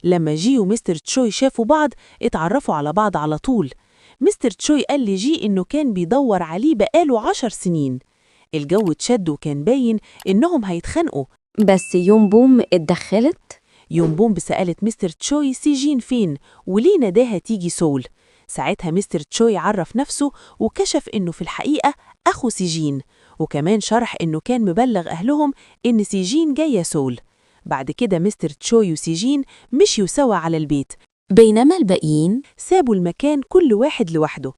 لما جي ومستر تشوي شافوا بعض اتعرفوا على بعض على طول. مستر تشوي قال لجي إنه كان بيدور عليه بقاله 10 سنين. الجو اتشد وكان باين إنهم هيتخانقوا. بس يون بوم اتدخلت. يون بوم سألت مستر تشوي سيجين فين وليه نداها تيجي سول. ساعتها مستر تشوي عرف نفسه وكشف إنه في الحقيقة أخو سيجين، وكمان شرح إنه كان مبلغ أهلهم إن سيجين جاية سول. بعد كده مستر تشوي وسيجين مشيوا سوا على البيت، بينما الباقيين سابوا المكان كل واحد لوحده.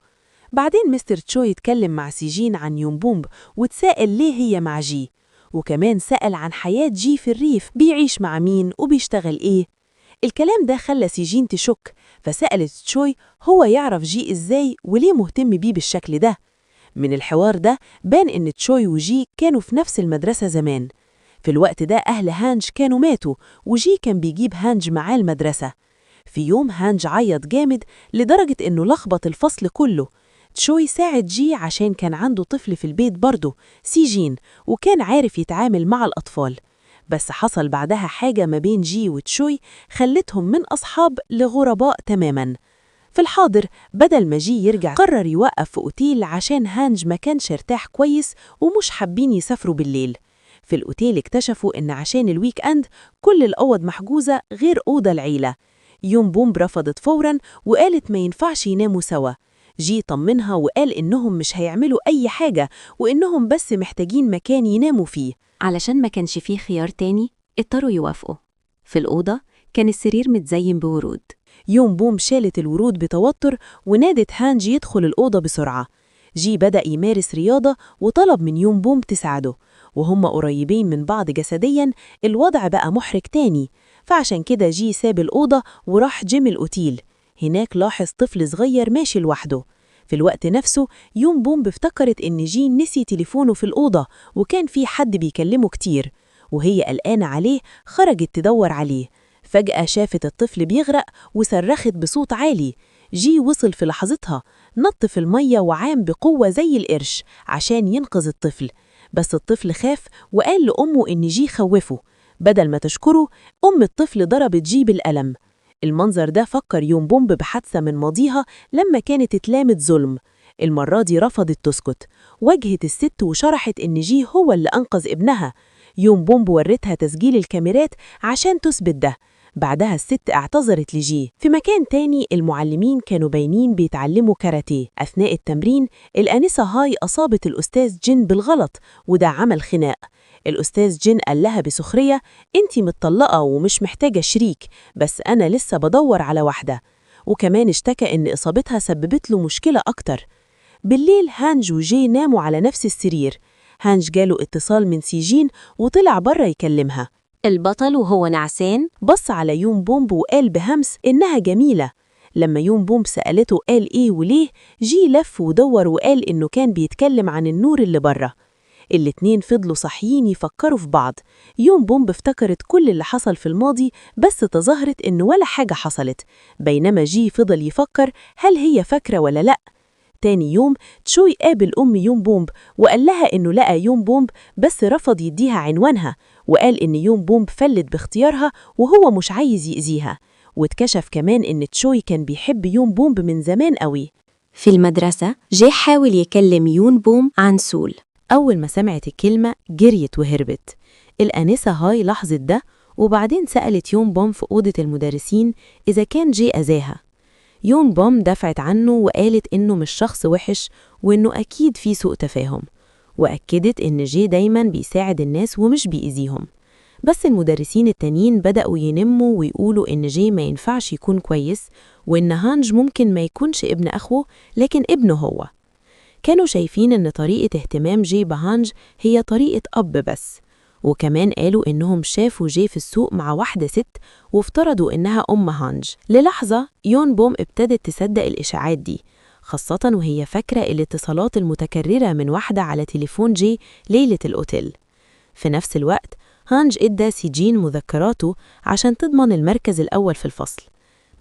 بعدين مستر تشوي اتكلم مع سيجين عن يون بوم وتساءل ليه هي مع جي، وكمان سأل عن حياة جي في الريف، بيعيش مع مين وبيشتغل إيه. الكلام ده خلى سيجين تشك، فسألت تشوي هو يعرف جي إزاي وليه مهتم بيه بالشكل ده. من الحوار ده بان إن تشوي وجي كانوا في نفس المدرسة زمان. في الوقت ده أهل هانج كانوا ماتوا وجي كان بيجيب هانج معاه المدرسة. في يوم هانج عيط جامد لدرجة إنه لخبط الفصل كله. تشوي ساعد جي عشان كان عنده طفل في البيت برضه سيجين، وكان عارف يتعامل مع الأطفال. بس حصل بعدها حاجة ما بين جي وتشوي خلتهم من أصحاب لغرباء تماماً. في الحاضر بدل ما جي يرجع قرر يوقف في أوتيل عشان هانج ما كانش ارتاح كويس ومش حابين يسافروا بالليل. في الأوتيل اكتشفوا إن عشان الويك أند كل الأوض محجوزة غير أوضة العيلة. يون بوم رفضت فوراً وقالت ما ينفعش يناموا سوا. جي طمنها وقال إنهم مش هيعملوا أي حاجة وإنهم بس محتاجين مكان يناموا فيه. علشان ما كانش فيه خيار تاني اضطروا يوافقوا. في الأوضة كان السرير متزين بورود. يون بوم شالت الورود بتوتر ونادت هانج يدخل الأوضة بسرعة. جي بدأ يمارس رياضة وطلب من يون بوم تساعده، وهم قريبين من بعض جسدياً الوضع بقى محرج تاني. فعشان كده جي ساب الأوضة وراح جيم الأوتيل. هناك لاحظ طفل صغير ماشي لوحده. في الوقت نفسه يون بوم افتكرت إن جي نسي تليفونه في الأوضة وكان في حد بيكلمه كتير، وهي قلقانة عليه خرجت تدور عليه. فجأة شافت الطفل بيغرق وصرخت بصوت عالي. جي وصل في لحظتها، نط في المية وعام بقوة زي القرش عشان ينقذ الطفل. بس الطفل خاف وقال لأمه إن جي خوفه. بدل ما تشكره الطفل ضربت جي بالقلم. المنظر ده فكر يون بوم بحادثة من ماضيها لما كانت اتلامت ظلم. المرة دي رفضت تسكت، واجهت الست وشرحت إن جي هو اللي أنقذ ابنها. يون بوم ورتها تسجيل الكاميرات عشان تثبت ده. بعدها الست اعتذرت لجي. في مكان تاني المعلمين كانوا باينين بيتعلموا كاراتيه. أثناء التمرين الآنسة هاي أصابت الأستاذ جين بالغلط وده عمل خناق. الأستاذ جين قال لها بسخرية انتي متطلقة ومش محتاجة شريك، بس أنا لسه بدور على واحدة. وكمان اشتكى إن إصابتها سببت له مشكلة أكتر. بالليل هانج وجي ناموا على نفس السرير. هانج جاله اتصال من سيجين وطلع بره يكلمها. البطل وهو نعسان بص على يون بوم وقال بهمس إنها جميلة. لما يون بوم سألته قال إيه وليه، جي لف ودور وقال إنه كان بيتكلم عن النور اللي بره. الاتنين فضلوا صحيين يفكروا في بعض. يون بوم افتكرت كل اللي حصل في الماضي بس تظاهرت إنه ولا حاجة حصلت، بينما جي فضل يفكر هل هي فاكرة ولا لأ. تاني يوم تشوي قابل يون بوم وقال لها إنه لقى يون بوم بس رفض يديها عنوانها، وقال إن يون بوم فلت باختيارها وهو مش عايز يأذيها. واتكشف كمان إن تشوي كان بيحب يون بوم من زمان قوي. في المدرسة جي حاول يكلم يون بوم عن سول. أول ما سمعت الكلمة جريت وهربت. الآنسة هاي لاحظت ده وبعدين سألت يون بوم في أوضة المدرسين إذا كان جي أذاها. يون بوم دفعت عنه وقالت إنه مش شخص وحش وإنه أكيد في سوء تفاهم، وأكدت إن جي دايماً بيساعد الناس ومش بيأذيهم. بس المدرسين التانيين بدأوا ينموا ويقولوا إن جي ما ينفعش يكون كويس وإن هانج ممكن ما يكونش ابن أخوه لكن ابنه هو. كانوا شايفين إن طريقة اهتمام جي بهانج هي طريقة أب بس، وكمان قالوا إنهم شافوا جي في السوق مع واحدة ست وافترضوا إنها أم هانج. للحظة يون بوم ابتدت تصدق الإشاعات دي، خاصة وهي فاكرة الاتصالات المتكررة من واحدة على تليفون جي ليلة الأوتيل. في نفس الوقت هانج إدى سيجين مذكراته عشان تضمن المركز الأول في الفصل.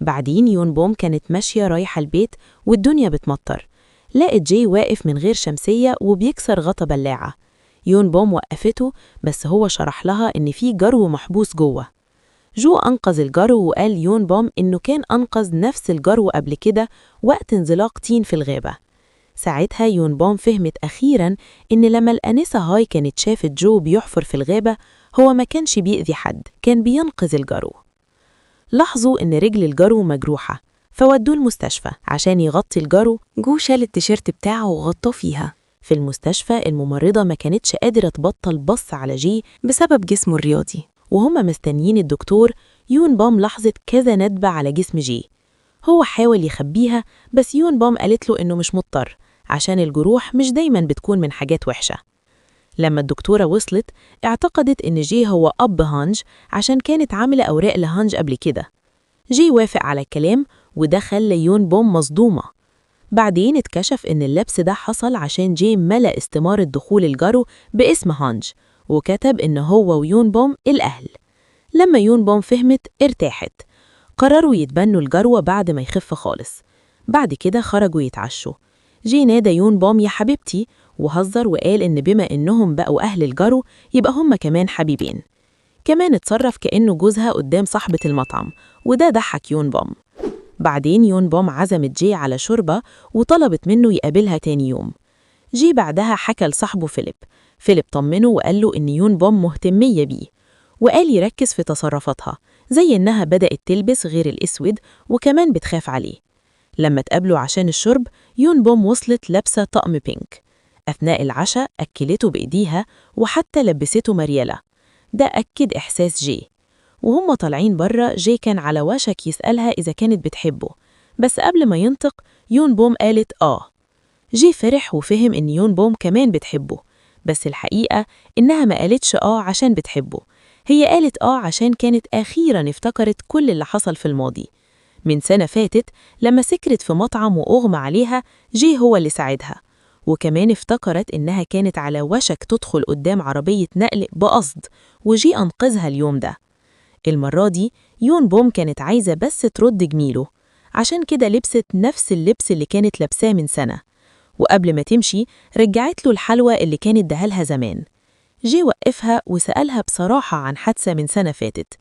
بعدين يون بوم كانت ماشية رايحة البيت والدنيا بتمطر، لقت جي واقف من غير شمسية وبيكسر غطا بلاعة. يون بوم وقفته بس هو شرح لها إن في جرو محبوس جوه. جو أنقذ الجرو وقال يون بوم إنه كان أنقذ نفس الجرو قبل كده وقت انزلاق تين في الغابة. ساعتها يون بوم فهمت أخيراً إن لما الأنسة هاي كانت شافت جو بيحفر في الغابة، هو ما كانش بيأذي حد، كان بينقذ الجرو. لاحظوا إن رجل الجرو مجروحة، فودوه المستشفى عشان يغطي الجرو. جو شال التيشيرت بتاعه وغطاه فيها. في المستشفى الممرضة ما كانتش قادرة تبطل بص على جي بسبب جسمه الرياضي، وهم مستنيين الدكتور. يون بوم لاحظت كذا ندبة على جسم جي. هو حاول يخبيها، بس يون بوم قالت له إنه مش مضطر، عشان الجروح مش دايماً بتكون من حاجات وحشة. لما الدكتورة وصلت، اعتقدت إن جي هو أب هانج عشان كانت عاملة أوراق لهانج قبل كده. جي وافق على الكلام وده خلى يون بوم مصدومة. بعدين اتكشف إن اللبس ده حصل عشان جي ملأ استمارة دخول الجرو باسم هانج، وكتب إن هو ويون بوم الأهل. لما يون بوم فهمت ارتاحت. قرروا يتبنوا الجروة بعد ما يخف خالص. بعد كده خرجوا يتعشوا. جي نادى يون بوم يا حبيبتي، وهزر وقال إن بما إنهم بقوا أهل الجرو يبقى هم كمان حبيبين. كمان اتصرف كأنه جوزها قدام صاحبة المطعم، وده ضحك يون بوم. بعدين يون بوم عزمت جي على شوربة وطلبت منه يقابلها تاني يوم. جي بعدها حكى لصاحبه فيليب طمنه وقال له إن يون بوم مهتمية بيه، وقال يركز في تصرفاتها، زي إنها بدأت تلبس غير الأسود وكمان بتخاف عليه. لما تقابلوا عشان الشرب، يون بوم وصلت لابسة طقم بينك. أثناء العشاء أكلته بإيديها وحتى لبسته مريالة. ده أكد إحساس جي. وهم طالعين برا، جي كان على وشك يسألها إذا كانت بتحبه، بس قبل ما ينطق يون بوم قالت جي فرح وفهم إن يون بوم كمان بتحبه، بس الحقيقة إنها ما قالتش عشان بتحبه، هي قالت عشان كانت أخيراً افتكرت كل اللي حصل في الماضي. من سنة فاتت لما سكرت في مطعم وأغمى عليها، جي هو اللي ساعدها، وكمان افتكرت إنها كانت على وشك تدخل قدام عربية نقل بقصد، وجي أنقذها اليوم ده. المرة دي يون بوم كانت عايزة بس ترد جميله، عشان كده لبست نفس اللبس اللي كانت لابساه من سنة، وقبل ما تمشي رجعت له الحلوى اللي كانت دهلها زمان. جي وقفها وسألها بصراحة عن حادثة من سنة فاتت.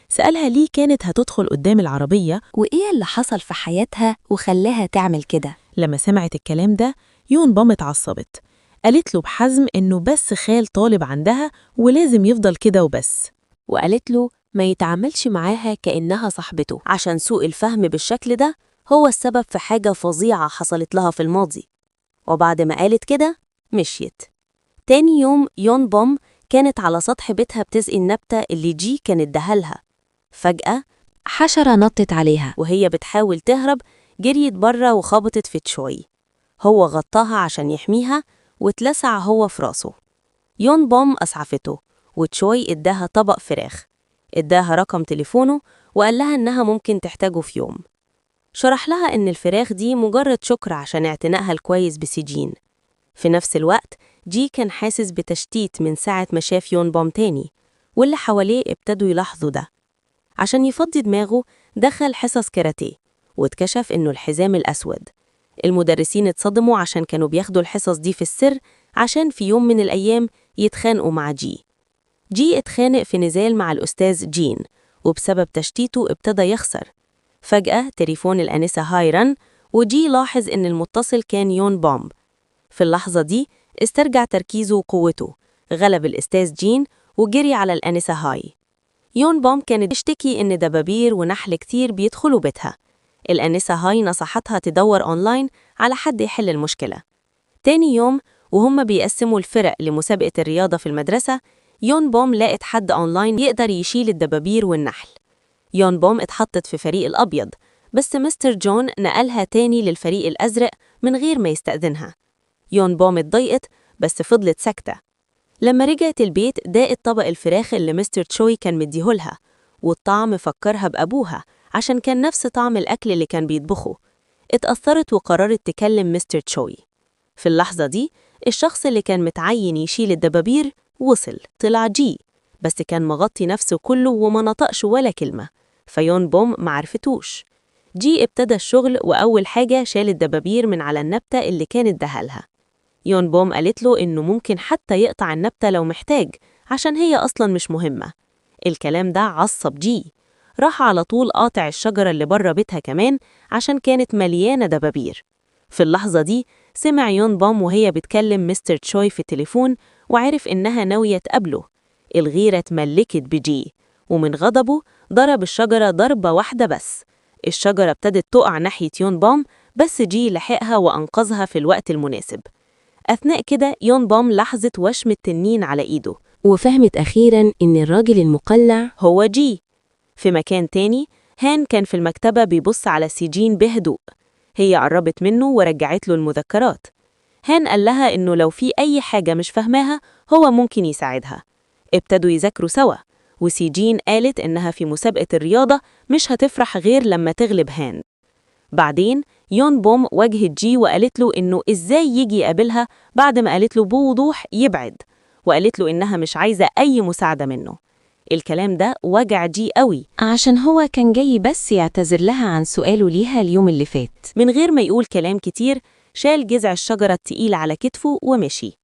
سألها ليه كانت هتدخل قدام العربية وإيه اللي حصل في حياتها وخلاها تعمل كده. لما سمعت الكلام ده يون بوم اتعصبت. قالت له بحزم إنه بس خال طالب عندها ولازم يفضل كده وبس، وقالت له ما يتعاملش معاها كأنها صاحبته، عشان سوء الفهم بالشكل ده هو السبب في حاجة فظيعة حصلت لها في الماضي. وبعد ما قالت كده مشيت. تاني يوم يون بوم كانت على سطح بيتها بتسقي النبتة اللي جي كانت دهلها. فجأة حشرة نطت عليها، وهي بتحاول تهرب جريت بره وخبطت في تشوي. هو غطاها عشان يحميها واتلسع هو في راسه. يون بوم أسعفته، وتشوي اداها طبق فراخ، اداها رقم تليفونه وقال لها إنها ممكن تحتاجه في يوم. شرح لها إن الفراخ دي مجرد شكر عشان اعتنائها الكويس بسجين. في نفس الوقت جي كان حاسس بتشتيت من ساعة ما شاف يون بوم تاني، واللي حواليه ابتدوا يلاحظوا ده. عشان يفضي دماغه دخل حصص كاراتيه، واتكشف إنه الحزام الأسود. المدرسين اتصدموا عشان كانوا بياخدوا الحصص دي في السر، عشان في يوم من الأيام يتخانقوا مع جي. جي اتخانق في نزال مع الأستاذ جين، وبسبب تشتيته ابتدى يخسر. فجأة تليفون الأنسة هاي رن، وجي لاحظ إن المتصل كان يون بوم. في اللحظة دي استرجع تركيزه وقوته، غلب الأستاذ جين وجري على الأنسة هاي. يون بوم كانت تشتكي إن دبابير ونحل كتير بيدخلوا بيتها. الأنسة هاي نصحتها تدور أونلاين على حد يحل المشكلة. تاني يوم وهم بيقسموا الفرق لمسابقة الرياضة في المدرسة، يون بوم لقت حد أونلاين يقدر يشيل الدبابير والنحل. يون بوم اتحطت في فريق الأبيض، بس مستر جون نقلها تاني للفريق الأزرق من غير ما يستأذنها. يون بوم اتضايقت بس فضلت ساكتة. لما رجعت البيت داقت طبق الفراخ اللي مستر تشوي كان مديهولها، والطعم فكرها بأبوها عشان كان نفس طعم الأكل اللي كان بيطبخه. اتأثرت وقررت تكلم مستر تشوي. في اللحظة دي الشخص اللي كان متعين يشيل الدبابير وصل، طلع جي، بس كان مغطي نفسه كله وما نطقش ولا كلمة، فيون بوم معرفتوش. جي ابتدى الشغل وأول حاجة شال الدبابير من على النبتة اللي كانت دهلها. يون بوم قالت له إنه ممكن حتى يقطع النبتة لو محتاج، عشان هي أصلاً مش مهمة. الكلام ده عصب جي، راح على طول قاطع الشجرة اللي بره بيتها كمان عشان كانت مليانة دبابير. في اللحظة دي سمع يون بوم وهي بتكلم مستر تشوي في التليفون وعرف إنها ناوية تقابله. الغيرة اتملكت بجي، ومن غضبه ضرب الشجرة ضربة واحدة بس. الشجرة ابتدت تقع ناحية يون بوم، بس جي لحقها وأنقذها في الوقت المناسب. أثناء كده يون بوم لاحظت وشم التنين على إيده، وفهمت أخيراً إن الراجل المقلع هو جي. في مكان تاني هان كان في المكتبة بيبص على سيجين بهدوء. هي قربت منه ورجعت له المذكرات. هان قال لها إنه لو في أي حاجة مش فاهماها هو ممكن يساعدها. ابتدوا يذاكروا سوا، وسيجين قالت إنها في مسابقة الرياضة مش هتفرح غير لما تغلب هان. بعدين يون بوم واجهت جي وقالت له إنه إزاي يجي يقابلها بعد ما قالت له بوضوح يبعد، وقالت له إنها مش عايزة أي مساعدة منه. الكلام ده وجع جي قوي، عشان هو كان جاي بس يعتذر لها عن سؤاله ليها اليوم اللي فات. من غير ما يقول كلام كتير شال جذع الشجرة التقيل على كتفه ومشي.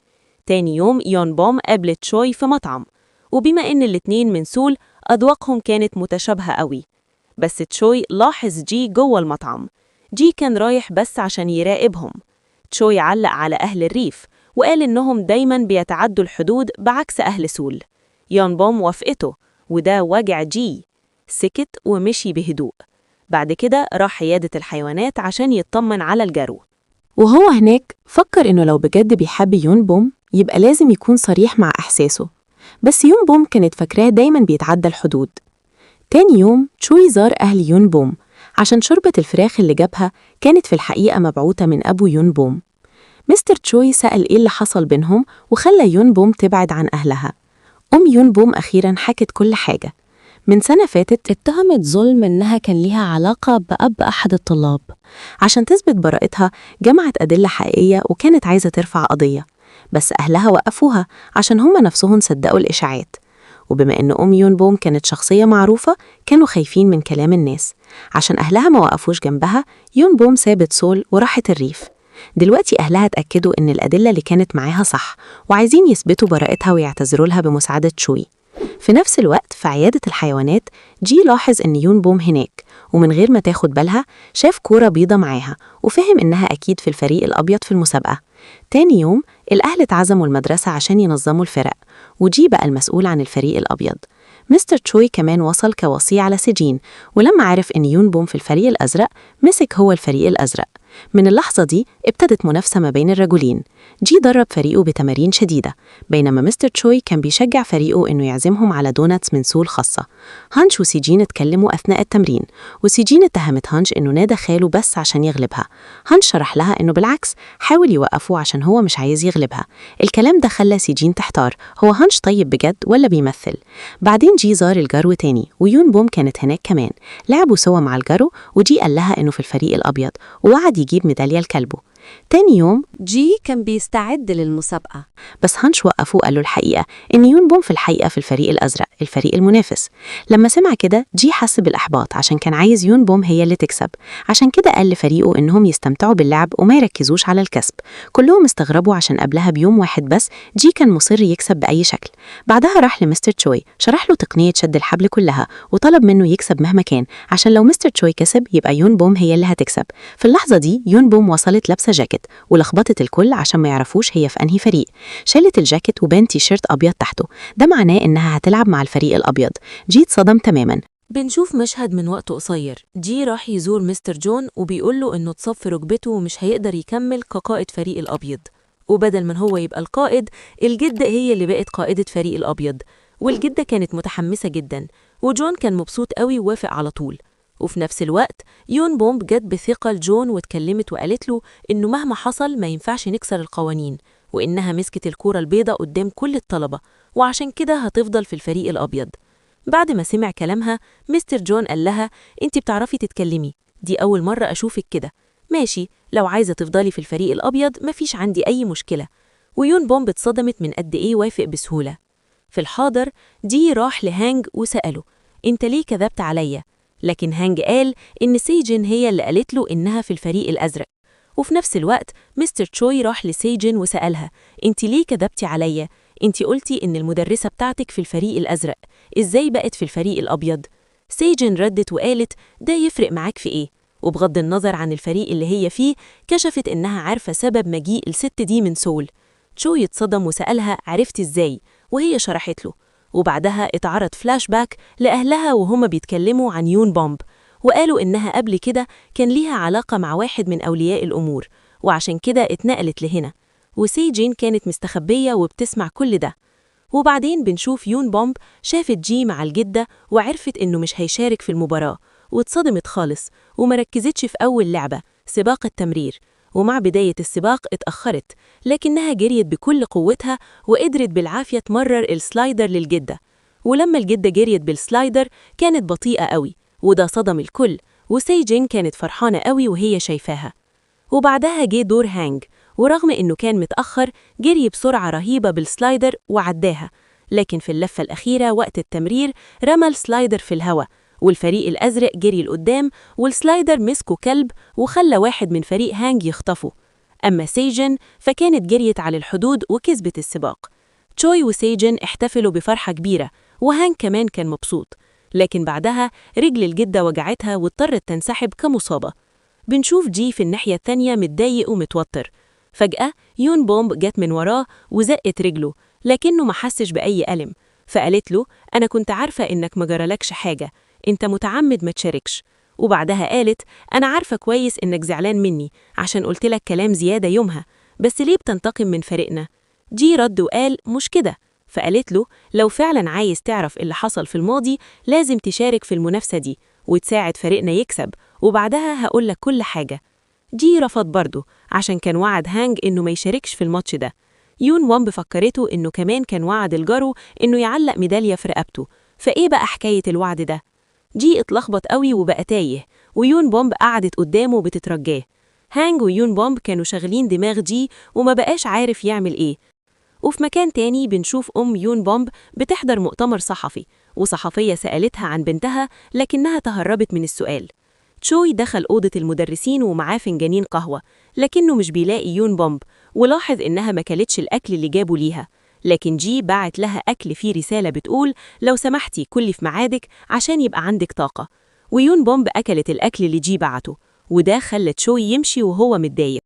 تاني يوم يون بوم قابلت تشوي في مطعم، وبما إن الاتنين من سول أذواقهم كانت متشابهة قوي. بس تشوي لاحظ جي جوه المطعم. جي كان رايح بس عشان يراقبهم. تشوي علق على أهل الريف وقال إنهم دايماً بيتعدوا الحدود بعكس أهل سول. يون بوم وافقته، وده وجع جي. سكت ومشي بهدوء. بعد كده راح عيادة الحيوانات عشان يطمن على الجرو. وهو هناك فكر إنه لو بجد بيحب يون بوم يبقى لازم يكون صريح مع إحساسه، بس يون بوم كانت فاكراه دايماً بيتعدى الحدود. تاني يوم تشوي زار أهل يون بوم عشان شوربة الفراخ اللي جابها كانت في الحقيقة مبعوثة من أبو يون بوم. مستر تشوي سأل إيه اللي حصل بينهم وخلى يون بوم تبعد عن أهلها. يون بوم أخيراً حكت كل حاجة. من سنة فاتت اتهمت ظلم إنها كان ليها علاقة بأب أحد الطلاب. عشان تثبت براءتها جمعت أدلة حقيقية وكانت عايزة ترفع قضية، بس أهلها وقفوها عشان هم نفسهم صدقوا الإشاعات. وبما إن يون بوم كانت شخصية معروفة كانوا خايفين من كلام الناس. عشان أهلها ما وقفوش جنبها يون بوم سابت سول وراحت الريف. دلوقتي أهلها اتأكدوا إن الأدلة اللي كانت معاها صح وعايزين يثبتوا براءتها ويعتذروا لها بمساعدة تشوي. في نفس الوقت في عيادة الحيوانات جي لاحظ إن يون بوم هناك، ومن غير ما تاخد بالها شاف كورة بيضة معاها وفهم إنها أكيد في الفريق الأبيض في المسابقة. تاني يوم الأهل اتعزموا المدرسة عشان ينظموا الفرق، وجي بقى المسؤول عن الفريق الأبيض. مستر تشوي كمان وصل كوصي على سجين، ولما عرف إن يون بوم في الفريق الأزرق مسك هو الفريق الأزرق. من اللحظة دي ابتدت منافسة ما بين الرجلين. جي درب فريقه بتمارين شديدة، بينما مستر تشوي كان بيشجع فريقه إنه يعزمهم على دوناتس من سول خاصة. هانش وسيجين اتكلموا أثناء التمرين، وسيجين اتهمت هانش إنه نادى خاله بس عشان يغلبها. هانش شرح لها إنه بالعكس حاول يوقفه عشان هو مش عايز يغلبها. الكلام ده خلى سيجين تحتار، هو هانش طيب بجد ولا بيمثل؟ بعدين جي زار الجرو تاني، ويون بوم كانت هناك كمان. لعبوا سوا مع الجرو، وجي قال لها إنه في الفريق الأبيض ووعد يجيب ميدالية لكلبه. تاني يوم جي كان بيستعد للمسابقة، بس هانش وقفوه وقال له الحقيقة إن يون بوم في الحقيقة في الفريق الأزرق، الفريق المنافس. لما سمع كده جي حس بالإحباط عشان كان عايز يون بوم هي اللي تكسب. عشان كده قال لفريقه إنهم يستمتعوا باللعب وما يركزوش على الكسب. كلهم استغربوا عشان قبلها بيوم واحد بس جي كان مصر يكسب بأي شكل. بعدها راح لمستر تشوي شرح له تقنية شد الحبل كلها وطلب منه يكسب مهما كان، عشان لو مستر تشوي كسب يبقى يون بوم هي اللي هتكسب. في اللحظة دي يون بوم وصلت لابسة جاكيت ولخبطت الكل عشان ما يعرفوش هي في أنهي فريق. شالت الجاكيت وبان تيشيرت أبيض تحته، ده معناه إنها هتلعب مع الفريق الأبيض. جي اتصدم تماما. بنشوف مشهد من وقت قصير، جي راح يزور مستر جون وبيقول له إنه اتصاب في ركبته ومش هيقدر يكمل كقائد فريق الأبيض، وبدل من هو يبقى القائد الجدة هي اللي بقت قائدة فريق الأبيض. والجدة كانت متحمسة جدا، وجون كان مبسوط قوي ووافق على طول. وفي نفس الوقت يون بوم جت بثقة لجون واتكلمت وقالت له إنه مهما حصل ما ينفعش نكسر القوانين، وإنها مسكت الكورة البيضة قدام كل الطلبة، وعشان كده هتفضل في الفريق الأبيض. بعد ما سمع كلامها مستر جون قال لها انتي بتعرفي تتكلمي، دي أول مرة أشوفك كده، ماشي لو عايزة تفضلي في الفريق الأبيض مفيش عندي أي مشكلة. ويون بوم اتصدمت من قد إيه وافق بسهولة. في الحاضر جي راح لهانج وسأله انت ليه كذبت عليا؟ لكن هانج قال إن سيجين هي اللي قالت له إنها في الفريق الأزرق. وفي نفس الوقت مستر تشوي راح لسيجين وسألها انت ليه كذبتي عليا؟ انت قلتي إن المدرسة بتاعتك في الفريق الأزرق، إزاي بقت في الفريق الأبيض؟ سيجن ردت وقالت ده يفرق معاك في إيه؟ وبغض النظر عن الفريق اللي هي فيه كشفت إنها عارفة سبب مجيء الست دي من سول. تشوي اتصدم وسألها عرفت إزاي؟ وهي شرحت له. وبعدها اتعرض فلاش باك لأهلها وهم بيتكلموا عن يون بومب، وقالوا إنها قبل كده كان ليها علاقة مع واحد من أولياء الأمور، وعشان كده اتنقلت لهنا. وسيجين كانت مستخبية وبتسمع كل ده. وبعدين بنشوف يون بومب شافت جي مع الجدة وعرفت إنه مش هيشارك في المباراة، واتصدمت خالص ومركزتش في أول لعبة سباق التمرير. ومع بداية السباق اتأخرت، لكنها جريت بكل قوتها وقدرت بالعافية تمرر السلايدر للجدة. ولما الجدة جريت بالسلايدر كانت بطيئة قوي، وده صدم الكل، وسيجين كانت فرحانة قوي وهي شايفاها. وبعدها جه دور هانج، ورغم إنه كان متأخر جري بسرعة رهيبة بالسلايدر وعداها، لكن في اللفة الأخيرة وقت التمرير رمى السلايدر في الهواء، والفريق الأزرق جري لقدام والسلايدر مسكه كلب وخلى واحد من فريق هانج يخطفه. أما سيجن فكانت جريت على الحدود وكسبت السباق. تشوي وسيجن احتفلوا بفرحة كبيرة، وهانج كمان كان مبسوط، لكن بعدها رجل الجدة وجعتها واضطرت تنسحب كمصابة. بنشوف جي في الناحية التانية متضايق ومتوتر. فجأة يون بومب جت من وراه وزقت رجله، لكنه ما حسش بأي ألم، فقالت له أنا كنت عارفة إنك ما جرالكش حاجة، أنت متعمد ما تشاركش. وبعدها قالت أنا عارفة كويس إنك زعلان مني عشان قلت لك كلام زيادة يومها، بس ليه بتنتقم من فريقنا؟ جي رد وقال مش كده. فقالت له لو فعلا عايز تعرف اللي حصل في الماضي لازم تشارك في المنافسة دي وتساعد فريقنا يكسب، وبعدها هقولك كل حاجة. جي رفض برضه عشان كان وعد هانج إنه ما يشاركش في الماتش ده. يون وامب فكرته إنه كمان كان وعد الجرو إنه يعلق ميدالية في رقبته، فإيه بقى حكاية الوعد ده؟ جي اتلخبط قوي وبقى تايه، ويون بومب قعدت قدامه بتترجاه. هانج ويون بومب كانوا شاغلين دماغ جي وما بقاش عارف يعمل إيه. وفي مكان تاني بنشوف يون بومب بتحضر مؤتمر صحفي، وصحفية سألتها عن بنتها لكنها تهربت من السؤال. تشوي دخل أوضة المدرسين ومعاه فنجانين قهوة، لكنه مش بيلاقي يون بومب، ولاحظ إنها ما كلتش الأكل اللي جابه ليها. لكن جي بعت لها أكل فيه رسالة بتقول لو سمحتي كلي في ميعادك عشان يبقى عندك طاقة. ويون بومب أكلت الأكل اللي جي بعته، وده خلى تشوي يمشي وهو متضايق.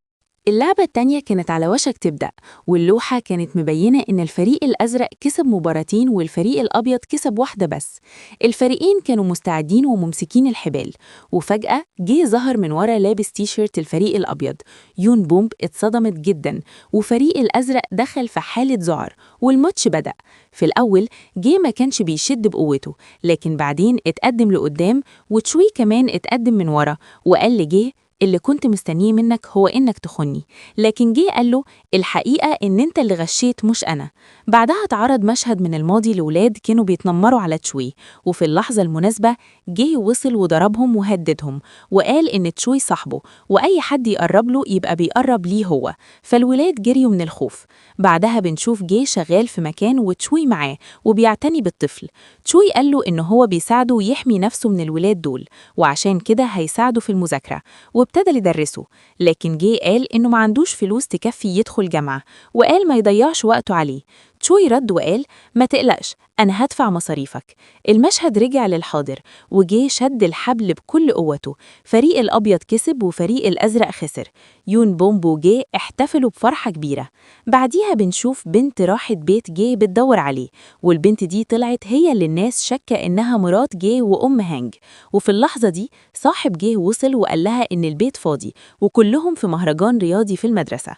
اللعبة التانية كانت على وشك تبدأ، واللوحة كانت مبينة إن الفريق الأزرق كسب مباراتين والفريق الأبيض كسب واحدة بس. الفريقين كانوا مستعدين وممسكين الحبال، وفجأة جه ظهر من ورا لابس تيشيرت الفريق الأبيض. يون بومب اتصدمت جدا، وفريق الأزرق دخل في حالة ذعر، والماتش بدأ. في الأول جه ما كانش بيشد بقوته، لكن بعدين اتقدم لقدام، وتشوي كمان اتقدم من ورا وقال لجه اللي كنت مستنيه منك هو إنك تخني، لكن جه قال له الحقيقة إن أنت اللي غشيت مش أنا. بعدها اتعرض مشهد من الماضي لولاد كانوا بيتنمروا على تشوي، وفي اللحظة المناسبة جه وصل وضربهم وهددهم، وقال إن تشوي صاحبه وأي حد يقرب له يبقى بيقرب ليه هو، فالولاد جريوا من الخوف. بعدها بنشوف جه شغال في مكان وتشوي معاه وبيعتني بالطفل. تشوي قال له إن هو بيساعده يحمي نفسه من الولاد دول، وعشان كده هيساعده في المذاكرة، وابتدى يدرسه. لكن جه قال إنه ما عندوش فلوس تكفي يدخل جامعة، وقال ما يضيعش وقته عليه. تشوي رد وقال ما تقلقش أنا هدفع مصاريفك. المشهد رجع للحاضر، وجه شد الحبل بكل قوته. فريق الأبيض كسب وفريق الأزرق خسر. يون بومب وجه احتفلوا بفرحة كبيرة. بعديها بنشوف بنت راحت بيت جه بتدور عليه، والبنت دي طلعت هي اللي الناس شكة إنها مرات جه وأم هانج. وفي اللحظة دي صاحب جه وصل وقال لها إن البيت فاضي وكلهم في مهرجان رياضي في المدرسة.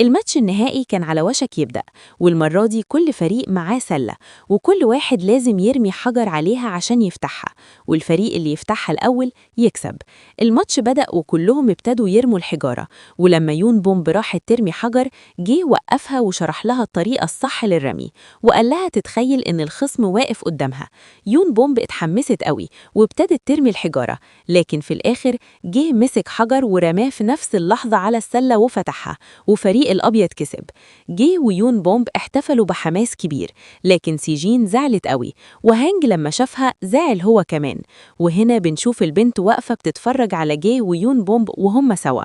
الماتش النهائي كان على وشك يبدأ، والمرة دي كل فريق معاه سلة، وكل واحد لازم يرمي حجر عليها عشان يفتحها، والفريق اللي يفتحها الأول يكسب. الماتش بدأ وكلهم ابتدوا يرموا الحجارة، ولما يون بومب راحت ترمي حجر جه وقفها وشرح لها الطريقة الصح للرمي، وقال لها تتخيل إن الخصم واقف قدامها. يون بومب اتحمست قوي وابتدت ترمي الحجارة، لكن في الآخر جه مسك حجر ورماه في نفس اللحظة على السلة وفتحها، وفريق الأبيض كسب. جه ويون بومب احتفلوا بحماس كبير، لكن سيجين زعلت قوي، وهانج لما شافها زعل هو كمان. وهنا بنشوف البنت واقفة بتتفرج على جي ويون بومب وهم سوا.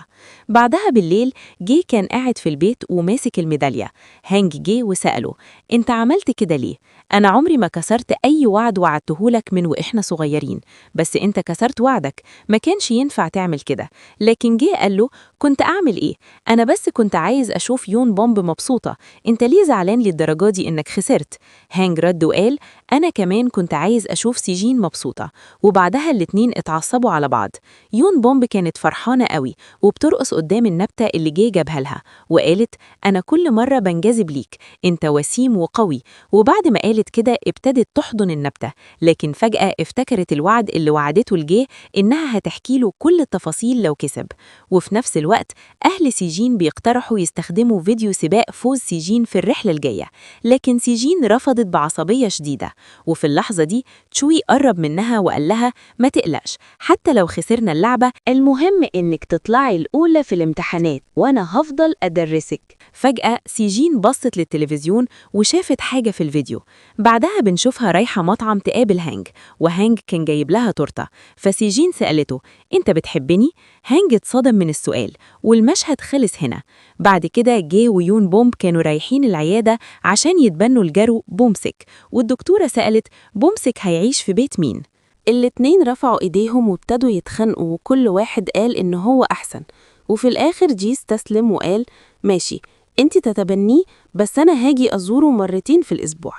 بعدها بالليل جي كان قاعد في البيت وماسك الميدالية. هانج جه وسأله: انت عملت كده ليه؟ أنا عمري ما كسرت أي وعد وعدتهولك من وإحنا صغيرين، بس أنت كسرت وعدك، ما كانش ينفع تعمل كده. لكن جه قال له: كنت أعمل إيه؟ أنا بس كنت عايز أشوف يون بومب مبسوطة، أنت ليه زعلان للدرجة دي إنك خسرت؟ هانج رد وقال: أنا كمان كنت عايز أشوف سيجين مبسوطة. وبعدها الاتنين اتعصبوا على بعض. يون بومب كانت فرحانة قوي وبترقص قدام النبتة اللي جه جابها لها، وقالت: أنا كل مرة بنجذب ليك، أنت وسيم وقوي. وبعد ما قالت كده ابتدت تحضن النبتة، لكن فجأة افتكرت الوعد اللي وعدته لجيه إنها هتحكي له كل التفاصيل لو كسب. وفي نفس الوقت أهل سيجين بيقترحوا يستخدموا فيديو سباق فوز سيجين في الرحلة الجاية، لكن سيجين رفضت بعصبية شديدة. وفي اللحظة دي تشوي قرب منها وقال لها: ما تقلقش، حتى لو خسرنا اللعبة المهم إنك تطلعي الأولى في الامتحانات وأنا هفضل أدرسك. فجأة سيجين بصت للتلفزيون وشافت حاجة في الفيديو. بعدها بنشوفها رايحة مطعم تقابل هانج، وهانج كان جايب لها تورتة. فسيجين سألته: أنت بتحبني؟ هانج اتصدم من السؤال، والمشهد خلص هنا. بعد كده جي ويون بومب كانوا رايحين العيادة عشان يتبنوا الجرو بومسك، والدكتورة سألت: بومسك هيعيش في بيت مين؟ الاتنين رفعوا ايديهم وابتدوا يتخانقوا، وكل واحد قال إن هو أحسن. وفي الآخر جي استسلم وقال: ماشي، انت تتبنيه، بس أنا هاجي أزوره مرتين في الأسبوع.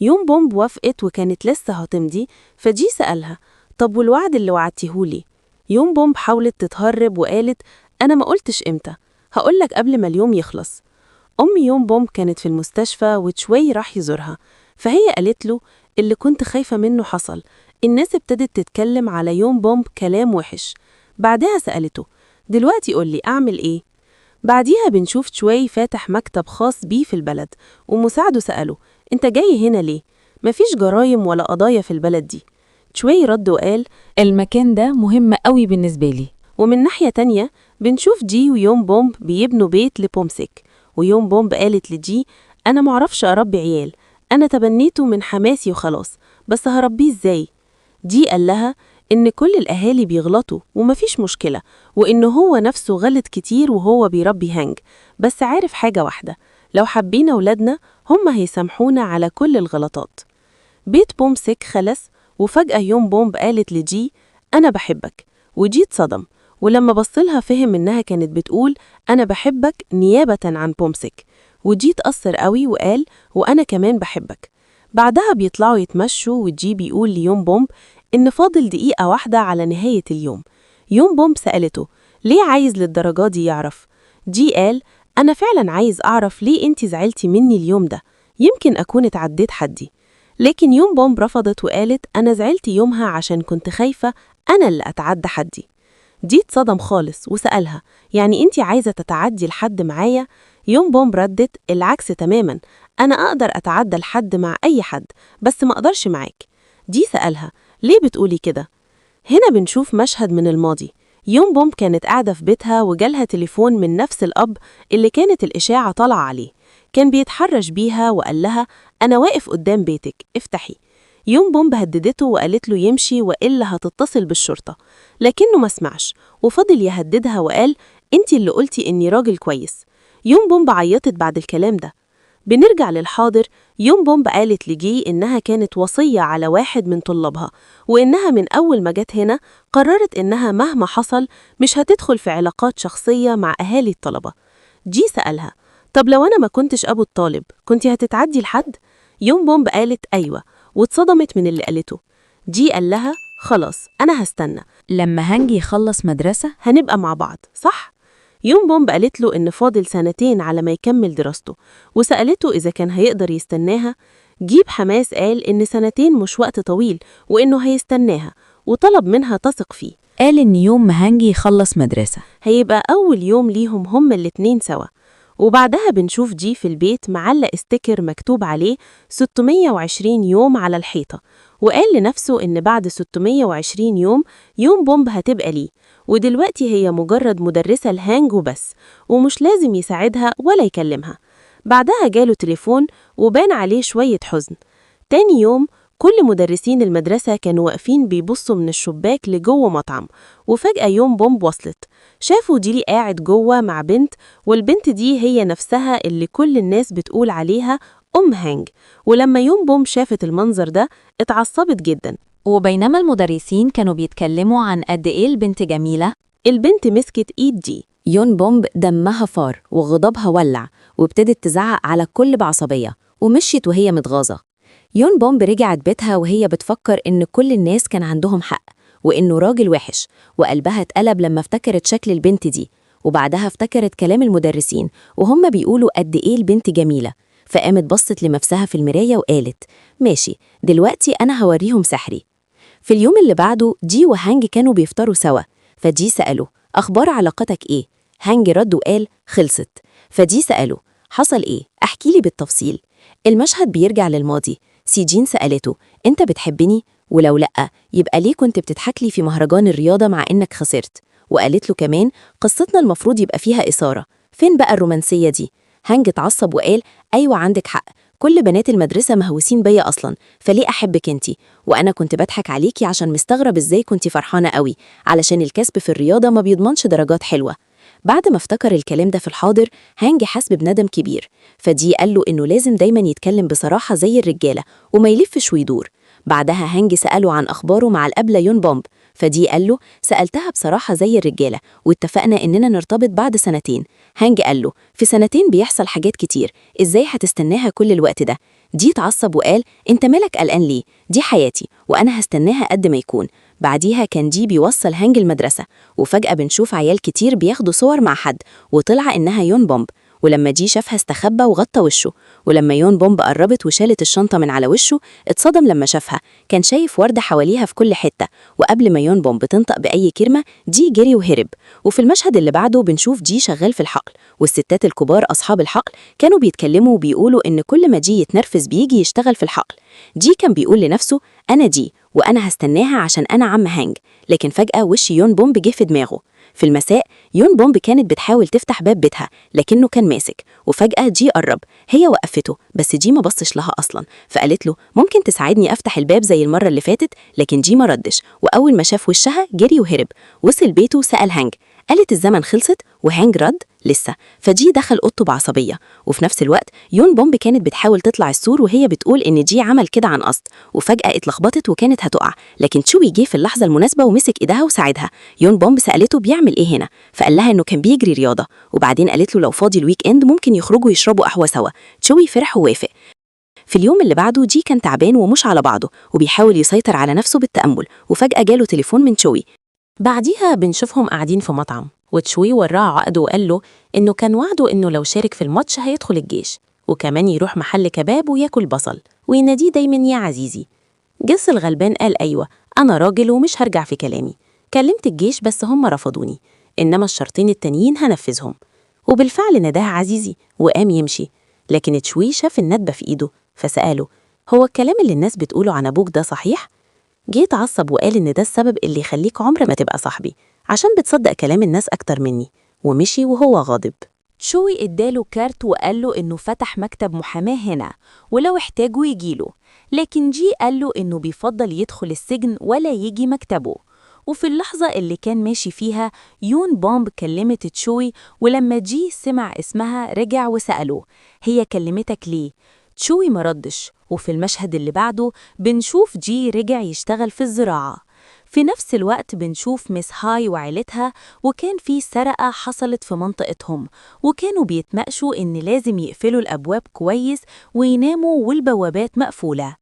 يوم بومب وافقت وكانت لسه هتمضي، فجي سألها: طب والوعد اللي وعدتيهولي؟ يوم بومب حاولت تتهرب وقالت: أنا ما قلتش إمتى، هقولك قبل ما اليوم يخلص. أم يوم بومب كانت في المستشفى وتشوي راح يزورها، فهي قالت له: اللي كنت خايفة منه حصل. الناس ابتدت تتكلم على يوم بومب كلام وحش. بعدها سألته: دلوقتي قولي أعمل إيه؟ بعديها بنشوف تشوي فاتح مكتب خاص بيه في البلد، ومساعده سأله: انت جاي هنا ليه؟ مفيش جرايم ولا قضايا في البلد دي. تشوي رد وقال: المكان ده مهم قوي بالنسبة لي. ومن ناحية تانية بنشوف جي ويوم بومب بيبنوا بيت لبومسك، ويوم بومب قالت لجي: أنا معرفش أربي عيال، أنا تبنيته من حماسي وخلاص، بس هربيه إزاي؟ جي قال لها إن كل الأهالي بيغلطوا ومفيش مشكلة، وإنه هو نفسه غلط كتير وهو بيربي هانج، بس عارف حاجة واحدة: لو حبينا ولادنا هم هيسامحونا على كل الغلطات. بيت بومسك خلص، وفجأة يوم بومب قالت لجي: أنا بحبك. وجي اتصدم، ولما بصلها فهم إنها كانت بتقول أنا بحبك نيابة عن بومسك. وجي اتأثر قوي وقال: وأنا كمان بحبك. بعدها بيطلعوا يتمشوا، وجي بيقول ليوم بومب إن فاضل دقيقة واحدة على نهاية اليوم. يوم بومب سألته: ليه عايز للدرجة دي يعرف؟ جي قال: أنا فعلا عايز أعرف ليه أنت زعلتي مني اليوم ده، يمكن أكون اتعديت حدي. لكن يوم بومب رفضت وقالت: أنا زعلت يومها عشان كنت خايفة أنا اللي أتعدى حدي. جي اتصدم خالص وسألها: يعني أنت عايزة تتعدي الحد معايا؟ يوم بومب ردت: العكس تماما، أنا أقدر أتعدى الحد مع أي حد، بس ما أقدرش معاك. جي سألها: ليه بتقولي كده؟ هنا بنشوف مشهد من الماضي. يوم بومب كانت قاعدة في بيتها وجالها تليفون من نفس الأب اللي كانت الإشاعة طالعة عليه، كان بيتحرش بيها وقال لها: أنا واقف قدام بيتك، افتحي. يوم بومب هددته وقالت له يمشي وإلا هتتصل بالشرطة، لكنه ما سمعش وفضل يهددها وقال: انتي اللي قلتي إني راجل كويس. يوم بومب عيطت بعد الكلام ده. بنرجع للحاضر. يوم بومب قالت لجي إنها كانت وصية على واحد من طلابها، وإنها من أول ما جت هنا قررت إنها مهما حصل مش هتدخل في علاقات شخصية مع أهالي الطلبة. جي سألها: طب لو أنا ما كنتش أبو الطالب كنتي هتتعدي الحد؟ يوم بومب قالت أيوة، واتصدمت من اللي قالته. جي قال لها: خلاص أنا هستنى، لما هانجي يخلص مدرسة هنبقى مع بعض صح؟ يوم بومب قالت له إن فاضل سنتين على ما يكمل دراسته، وسألته إذا كان هيقدر يستناها. جيب حماس قال إن سنتين مش وقت طويل وإنه هيستناها، وطلب منها تثق فيه. قال إن يوم ما هانجي يخلص مدرسة هيبقى أول يوم ليهم هما الاتنين سوا. وبعدها بنشوف جي في البيت معلق استيكر مكتوب عليه 620 يوم على الحيطة، وقال لنفسه إن بعد 620 يوم يوم بومب هتبقى ليه، ودلوقتي هي مجرد مدرسة لهانج وبس، ومش لازم يساعدها ولا يكلمها. بعدها جاله تليفون وبان عليه شوية حزن. تاني يوم كل مدرسين المدرسة كانوا واقفين بيبصوا من الشباك لجوه مطعم، وفجأة يون بومب وصلت. شافوا جيلي قاعد جوه مع بنت، والبنت دي هي نفسها اللي كل الناس بتقول عليها هانج. ولما يون بومب شافت المنظر ده اتعصبت جدا. وبينما المدرسين كانوا بيتكلموا عن قد إيه البنت جميلة، البنت مسكت ايد جي. يون بومب دمها فار وغضبها ولع، وابتدت تزعق على الكل بعصبية ومشيت وهي متغاظة. يون بومب رجعت بيتها وهي بتفكر إن كل الناس كان عندهم حق، وإنه راجل وحش، وقلبها اتقلب لما افتكرت شكل البنت دي، وبعدها افتكرت كلام المدرسين وهم بيقولوا قد إيه البنت جميلة. فقامت بصت لنفسها في المراية وقالت ماشي، دلوقتي أنا هوريهم سحري. في اليوم اللي بعده جي وهانج كانوا بيفطروا سوا، فجي سأله أخبار علاقتك إيه؟ هانج رد وقال خلصت. فجي سأله حصل إيه؟ أحكي لي بالتفصيل. المشهد بيرجع للماضي. سيجين سألته أنت بتحبني؟ ولو لأ يبقى ليه كنت بتضحك لي في مهرجان الرياضة مع إنك خسرت؟ وقالت له كمان قصتنا المفروض يبقى فيها إثارة، فين بقى الرومانسية دي؟ هانج اتعصب وقال أيوة عندك حق، كل بنات المدرسة مهووسين بيا أصلا، فليه أحبك انتي؟ وأنا كنت بضحك عليكي عشان مستغرب إزاي كنتي فرحانة قوي، علشان الكسب في الرياضة ما بيضمنش درجات حلوة. بعد ما افتكر الكلام ده في الحاضر، هانج حس بندم كبير، فدي قال له إنه لازم دايما يتكلم بصراحة زي الرجالة وما يلفش ويدور. بعدها هانج سأله عن أخباره مع الأبلة يون بومب، فدي قال له سألتها بصراحة زي الرجالة واتفقنا إننا نرتبط بعد 2 سنين. هانج قال له في 2 سنين بيحصل حاجات كتير، إزاي هتستناها كل الوقت ده؟ دي اتعصب وقال أنت مالك قلقان ليه؟ دي حياتي وأنا هستناها قد ما يكون. بعديها كان دي بيوصل هانج المدرسة، وفجأة بنشوف عيال كتير بياخدوا صور مع حد، وطلع إنها يون بومب. ولما جي شافها استخبى وغطى وشه، ولما يون بومب قربت وشالت الشنطة من على وشه اتصدم لما شافها، كان شايف وردة حواليها في كل حتة. وقبل ما يون بومب تنطق بأي كلمة جي جري وهرب. وفي المشهد اللي بعده بنشوف جي شغال في الحقل، والستات الكبار أصحاب الحقل كانوا بيتكلموا وبيقولوا إن كل ما جي يتنرفز بيجي يشتغل في الحقل. جي كان بيقول لنفسه أنا جي وأنا هستناها عشان أنا عم هانج، لكن فجأة وش يون بومب جه في دماغه. في المساء يون بومب كانت بتحاول تفتح باب بيتها لكنه كان ماسك، وفجأة جي قرب. هي وقفته بس جي ما بصش لها أصلا، فقالت له ممكن تساعدني أفتح الباب زي المرة اللي فاتت؟ لكن جي ما ردش، وأول ما شاف وشها جري وهرب. وصل بيته سأل هانج، قالت الزمن خلصت؟ وهانج رد لسه. فجي دخل اوضته بعصبيه، وفي نفس الوقت يون بومب كانت بتحاول تطلع السور وهي بتقول ان جي عمل كده عن قصد، وفجاه اتلخبطت وكانت هتقع، لكن تشوي جه في اللحظه المناسبه ومسك ايدها وساعدها. يون بومب سالته بيعمل ايه هنا، فقال لها انه كان بيجري رياضه، وبعدين قالت له لو فاضي الويك اند ممكن يخرجوا يشربوا قهوه سوا. تشوي فرح ووافق. في اليوم اللي بعده جي كان تعبان ومش على بعضه وبيحاول يسيطر على نفسه بالتأمل، وفجأة جاله تليفون من تشوي. بعديها بنشوفهم قاعدين في مطعم، وتشوي وراه عقده وقال له إنه كان وعده إنه لو شارك في الماتش هيدخل الجيش، وكمان يروح محل كباب وياكل بصل ويناديه دايما يا عزيزي. جس الغلبان قال أيوة أنا راجل ومش هرجع في كلامي، كلمت الجيش بس هم رفضوني، إنما الشرطين التانيين هنفذهم. وبالفعل ناداه عزيزي وقام يمشي، لكن تشوي شاف الندبة في إيده فسأله هو الكلام اللي الناس بتقوله عن أبوك ده صحيح؟ جه اتعصب وقال إن ده السبب اللي يخليك عمر ما تبقى صاحبي، عشان بتصدق كلام الناس أكتر مني، ومشي وهو غاضب. شوي اداله كارت وقال له إنه فتح مكتب محاماة هنا ولو احتاجوا يجيله، لكن جي قال له إنه بيفضل يدخل السجن ولا يجي مكتبه. وفي اللحظة اللي كان ماشي فيها يون بومب كلمت تشوي، ولما جي سمع اسمها رجع وسأله هي كلمتك ليه؟ تشوي مردش. وفي المشهد اللي بعده بنشوف جي رجع يشتغل في الزراعة. في نفس الوقت بنشوف مس هاي وعيلتها، وكان في سرقة حصلت في منطقتهم، وكانوا بيتناقشوا إن لازم يقفلوا الأبواب كويس ويناموا والبوابات مقفولة.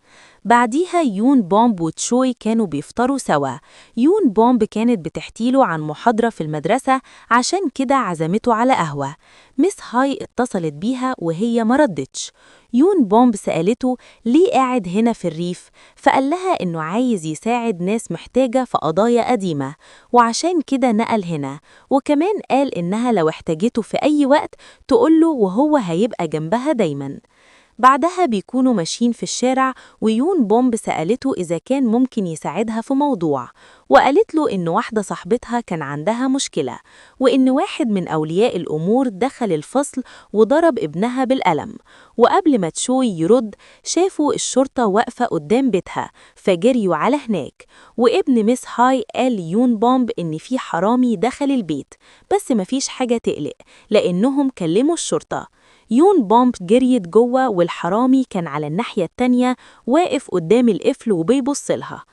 بعديها يون بومب وتشوي كانوا بيفطروا سوا. يون بومب كانت بتحكيله عن محاضرة في المدرسة، عشان كده عزمته على قهوة. مس هاي اتصلت بيها وهي مردتش. يون بومب سألته ليه قاعد هنا في الريف، فقال لها إنه عايز يساعد ناس محتاجة في قضايا قديمة، وعشان كده نقل هنا، وكمان قال إنها لو احتاجته في أي وقت تقوله وهو هيبقى جنبها دايماً. بعدها بيكونوا ماشيين في الشارع، ويون بومب سألته إذا كان ممكن يساعدها في موضوع، وقالت له إن واحدة صاحبتها كان عندها مشكلة، وإن واحد من أولياء الأمور دخل الفصل وضرب ابنها بالقلم. وقبل ما تشوي يرد، شافوا الشرطة واقفة قدام بيتها فجريوا على هناك، وابن ميس هاي قال ليون بومب إن في حرامي دخل البيت، بس مفيش حاجة تقلق لأنهم كلموا الشرطة. يون بومب جريت جوه، والحرامي كان على الناحية التانية واقف قدام القفل وبيبصلها.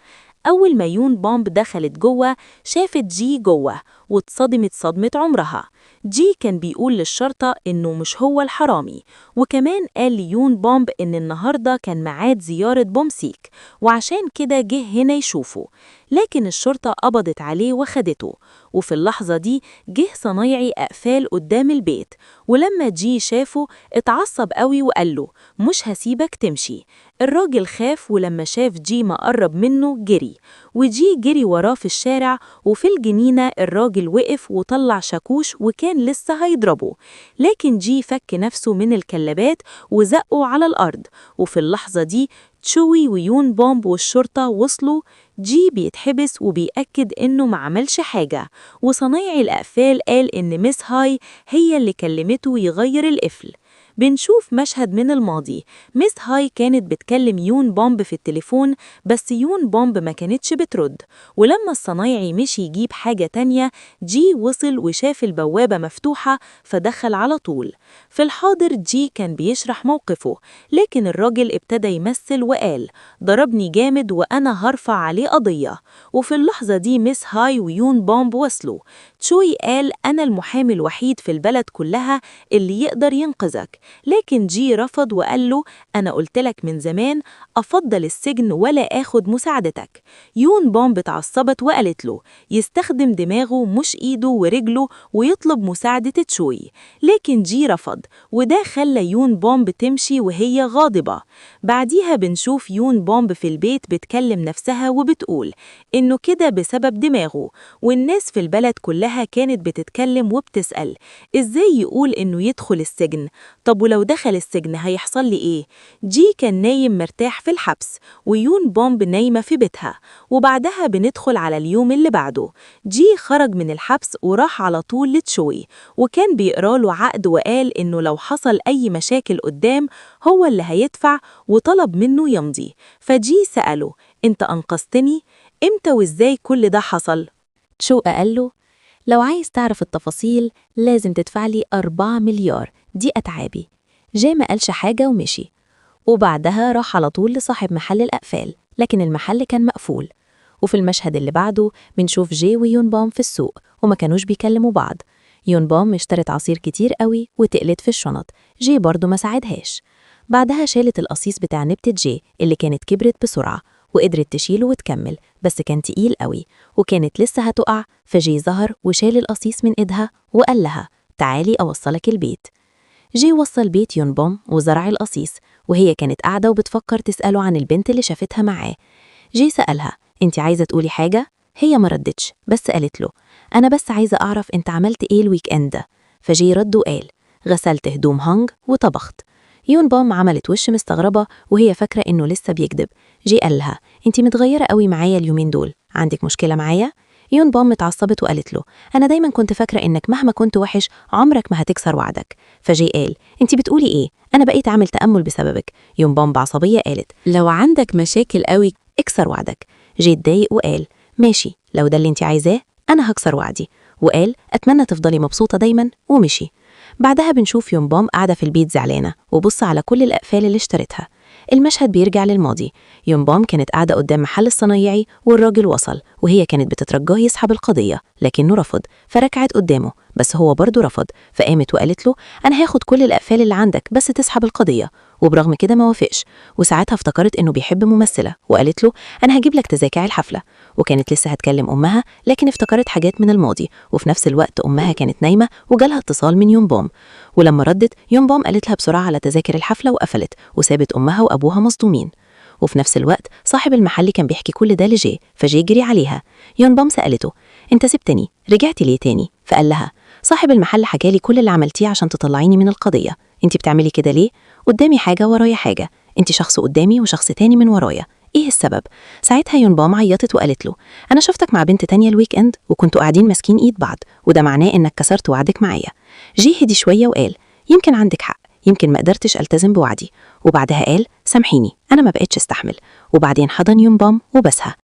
أول ما يون بومب دخلت جوه، شافت جي جوه واتصدمت صدمة عمرها. جي كان بيقول للشرطة إنه مش هو الحرامي، وكمان قال ليون بومب إن النهاردة كان ميعاد زيارة بومسيك، وعشان كده جه هنا يشوفه. لكن الشرطة قبضت عليه وخدته، وفي اللحظة دي جه صنايعي أقفال قدام البيت، ولما جي شافه اتعصب قوي وقال له مش هسيبك تمشي. الراجل خاف، ولما شاف جي ما قرب منه جري، وجي جري وراه في الشارع. وفي الجنينة الراجل وقف وطلع شاكوش وكان لسه هيضربه، لكن جي فك نفسه من الكلبات وزقه على الأرض. وفي اللحظة دي تشوي ويون بومب والشرطة وصلوا. جي بيتحبس وبيأكد إنه ما عملش حاجة، وصنايعي الأقفال قال إن ميس هاي هي اللي كلمته يغير القفل. بنشوف مشهد من الماضي، ميس هاي كانت بتكلم يون بومب في التليفون، بس يون بومب ما كانتش بترد. ولما الصنايعي مشي يجيب حاجة تانية، جي وصل وشاف البوابة مفتوحة فدخل على طول. في الحاضر جي كان بيشرح موقفه، لكن الراجل ابتدى يمثل وقال ضربني جامد وأنا هرفع عليه قضية. وفي اللحظة دي ميس هاي ويون بومب وصلوا. تشوي قال أنا المحامي الوحيد في البلد كلها اللي يقدر ينقذك، لكن جي رفض وقال له أنا قلتلك من زمان أفضل السجن ولا آخد مساعدتك. يون بومب اتعصبت وقالت له يستخدم دماغه مش إيده ورجله ويطلب مساعدة تشوي، لكن جي رفض، وده خلى يون بومب تمشي وهي غاضبة. بعديها بنشوف يون بومب في البيت بتكلم نفسها وبتقول إنه كده بسبب دماغه، والناس في البلد كلها كانت بتتكلم وبتسأل إزاي يقول إنه يدخل السجن. طب ولو دخل السجن هيحصل لي إيه؟ جي كان نايم مرتاح في الحبس، ويون بومب نايمة في بيتها. وبعدها بندخل على اليوم اللي بعده. جي خرج من الحبس وراح على طول لتشوي، وكان بيقرأ له عقد وقال إنه لو حصل أي مشاكل قدام هو اللي هيدفع، وطلب منه يمضي. فجي سأله أنت أنقذتني؟ إمتى وإزاي كل ده حصل؟ تشو قال له لو عايز تعرف التفاصيل لازم تدفع لي 4 مليار، دي أتعابي. جي ما قالش حاجة ومشي، وبعدها راح على طول لصاحب محل الأقفال، لكن المحل كان مقفول. وفي المشهد اللي بعده بنشوف جي ويون بوم في السوق وما كانوش بيكلموا بعض. يون بوم اشترت عصير كتير قوي وتقلت في الشنط، جي برضو ما ساعدهاش. بعدها شالت القصيص بتاع نبتة جي اللي كانت كبرت بسرعة وقدرت تشيله وتكمل، بس كان تقيل قوي وكانت لسه هتقع. فجي ظهر وشال القصيص من إيدها وقال لها تعالي أوصلك البيت. جي وصل بيت يون بوم وزرع القصيص، وهي كانت قاعدة وبتفكر تسأله عن البنت اللي شافتها معاه. جي سألها انت عايزة تقولي حاجة؟ هي ما ردتش، بس قالت له أنا بس عايزة أعرف انت عملت ايه الويك اند ده. فجي رد وقال غسلت هدوم هانج وطبخت. يون بوم عملت وش مستغربة وهي فاكرة إنه لسه بيكذب. جي قال لها انتي متغيرة قوي معايا اليومين دول، عندك مشكلة معايا؟ يون بوم اتعصبت وقالت له أنا دايما كنت فاكرة إنك مهما كنت وحش عمرك ما هتكسر وعدك. فجي قال انتي بتقولي ايه؟ أنا بقيت أعمل تأمل بسببك. يون بوم بعصبية قالت لو عندك مشاكل قوي اكسر وعدك. جي اتضايق وقال ماشي لو ده اللي انتي عايزاه أنا هكسر وعدي، وقال أتمنى تفضلي مبسوطة دايما ومشي. بعدها بنشوف يون بوم قاعدة في البيت زعلانة وبص على كل الأقفال اللي اشترتها. المشهد بيرجع للماضي. يون بوم كانت قاعدة قدام محل الصنايعي والراجل وصل، وهي كانت بتترجاه يسحب القضية لكنه رفض، فركعت قدامه بس هو برضه رفض. فقامت وقالت له أنا هاخد كل الأقفال اللي عندك بس تسحب القضية، وبرغم كده ما وافقش. وساعتها افتكرت إنه بيحب ممثلة وقالت له أنا هجيب لك تذاكر الحفلة. وكانت لسه هتكلم أمها لكن افتكرت حاجات من الماضي، وفي نفس الوقت أمها كانت نايمة وجالها اتصال من يون بوم. ولما ردت يون بوم قالت لها بسرعة على تذاكر الحفلة وقفلت وسابت أمها وأبوها مصدومين. وفي نفس الوقت صاحب المحل كان بيحكي كل ده لجي، فجي جري عليها. يون بوم سألته انت سبتني رجعتي ليه تاني؟ فقال لها صاحب المحل حكالي كل اللي عملتيه عشان تطلعيني من القضية، انت بتعملي كده ليه؟ قدامي حاجة ورايا حاجة، انت شخص قدامي وشخص تاني من ورايا، ايه السبب؟ ساعتها يونبام عيطت وقالت له انا شفتك مع بنت تانية الويك اند وكنتوا قاعدين ماسكين ايد بعض، وده معناه انك كسرت وعدك معايا. جي هدي شوية وقال يمكن عندك حق، يمكن ما قدرتش التزم بوعدي. وبعدها قال سامحيني انا ما بقتش استحمل، وبعدين حضن يونبام وبسها.